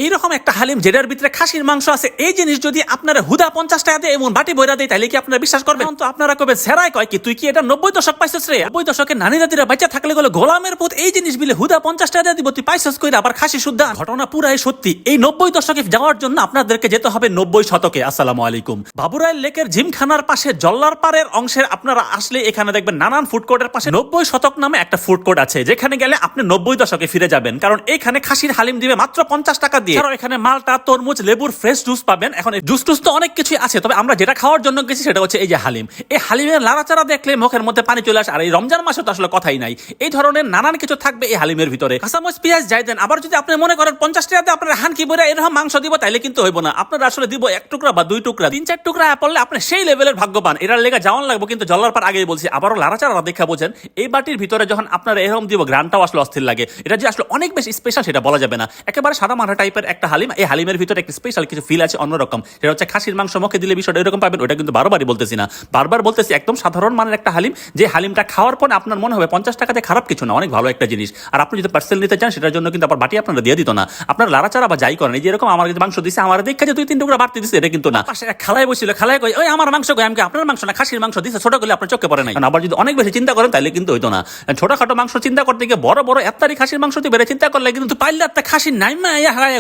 এইরকম একটা হালিম যেটার ভিতরে খাসির মাংস আছে, এই জিনিস যদি আপনারা হুদা 50 টাকা দিয়ে এমন বাটি বইরা দেয়, তাহলে কি আপনারা বিশ্বাস করবেন? তো আপনারা কবে সেরাই কয় কি তুই কি এটা 90 দশক পাইছস রে? 90 দশকে নানি দাদিরা বাচ্চা থাকলে গেলে গোলামের পুত এই জিনিস বিলে হুদা 50 টাকা দিয়ে দিব, তুই পাইছস কইরা আবার খাসি সুদ্ধা। ঘটনা পুরাই সত্যি। এই 90 দশকে যাওয়ার জন্য আপনাদেরকে যেতে হবে 90 শতকে। আসসালামু আলাইকুম। বাবুরাইল লেকের জিমখানার পাশে জল্লার পাড়ের অংশের আপনারা আসলে এখানে দেখবেন নানান ফুড কোর্টের পাশে 90 শতক নামে একটা ফুড কোর্ট আছে, যেখানে গেলে আপনি 90 দশকে ফিরে যাবেন। কারণ এখানে খাসির হালিম দিবে মাত্র 50 টাকা দিয়ে। আর এখানে মালটা, তরমুজ, লেবুর ফ্রেশ জুস পাবেন। এখন জুস টুস তো অনেক কিছুই আছে, তবে আমরা যেটা খাওয়ার জন্য গেছি সেটা হচ্ছে এই যে হালিম। এই হালিমের লাড়াচাড়া দেখলে মুখের মধ্যে পানি চলে আসে। আর এই রমজান মাসে তো আসলে কথাই নাই, এই ধরনের নানান কিছু থাকবে এই হালিমের ভিতরে। কাঁচামরিচ, পেঁয়াজ যাই দেন। আবার যদি আপনি মনে করেন 50 টাকাতে আপনার হানকি বইরা এরকম মাংস দিব, তাইলে কিন্তু হইব না। আপনারা আসলে দিব 1 টুকরা বা 2 টুকরা, 3-4 টুকরা পড়লে আপনি সেই লেভেলের ভাগ্যবান। এটার লেগে যাওয়ান লাগবে। কিন্তু জল্লার পার আগেই বলছি, আবারও লাড়াচাড়া দেখা বোঝেন। এই বাটির ভিতরে যখন আপনারা এরকম দিব, গ্রানটাও আসলে অস্থির লাগে। এটা যে আসলে অনেক বেশি স্পেশাল সেটা বলা যাবে না। একেবারে সাদা মাঠা টাইপের একটা হালিম। এই হালিমের ভিতরে একটা স্পেশাল কিছু ফিল আছে, অন্যরকম। সেটা হচ্ছে খাসির মাংস মুখে দিলে বিষয়টা এরকম পাবেন। ওটা কিন্তু বারবারই বলতেছি না, বারবার বলতেছি একদম সাধারণ মানের একটা হালিম, যে হালিমটা খাওয়ার পর আপনার মনে হবে 50 টাকাতে খারাপ কিছু না, অনেক ভালো একটা জিনিস। আর আপনি যদি পার্সেল নিতে চান সেটার জন্য কিন্তু আবার বাটি আপনারা দিয়ে দিত না। আপনার লাড়াচাড়া বা যাই করেন, এই যে এরকম আমার মাংস দিছে, আমার দেখা যে 2-3 টুকরা বাড়তি দিছে, এটা কিন্তু না। পাশে এক খালায় বসছিল, খালায় কই ওই আমার মাংস কই, আমি আপনার মাংস না খাসির মাংস দিছে, ছোট করলে আপনার চোখে পড়ে নাই। আবার যদি অনেক বেশি চিন্তা করেন তাহলে কিন্তু হইতো না। ছোটখাটো মাংস চিন্তা করতে গিয়ে বড় বড় এত্তারি খাসির মাংস দিয়ে বেড়ে চিন্তা করলে কিন্তু পাইলে একটা খাসির নাইমা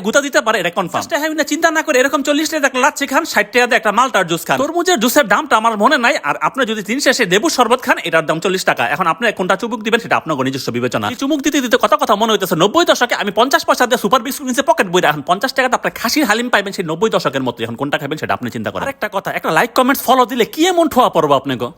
গুতা দিতে পারে, এটা কনফার্ম। চিন্তা না করে এরকম 40 টাকা একটা লাচ্ছি খান, 60 টাকা দিয়ে একটা মালটার জুস খান। তরমুজের জুসের দামটা আমার মনে নাই। আর আপনি যদি দিন শেষে লেবুর শরবত খান, এটার দাম 40 টাকা। এখন আপনি কোনটা চুমুক দিবেন সেটা আপনার নিজস্ব বিবেচনা। চুমুক দিতে দিতে কথা মনে হইতেছে 90 দশকে আমি 50 পয়সা দিয়ে সুপার বিস্কুট কিনছে পকেট বই। এখন 50 টাকাতে আপনার খাসির হালিম পাইবেন সেই 90 দশকের মতো। এখন কোনটা খাবেন সেটা আপনি চিন্তা করেন। একটা কথা, একটা লাইক, কমেন্টস, ফলো দিলে কি এমন ঠোয়া পড়বো আপনাকে।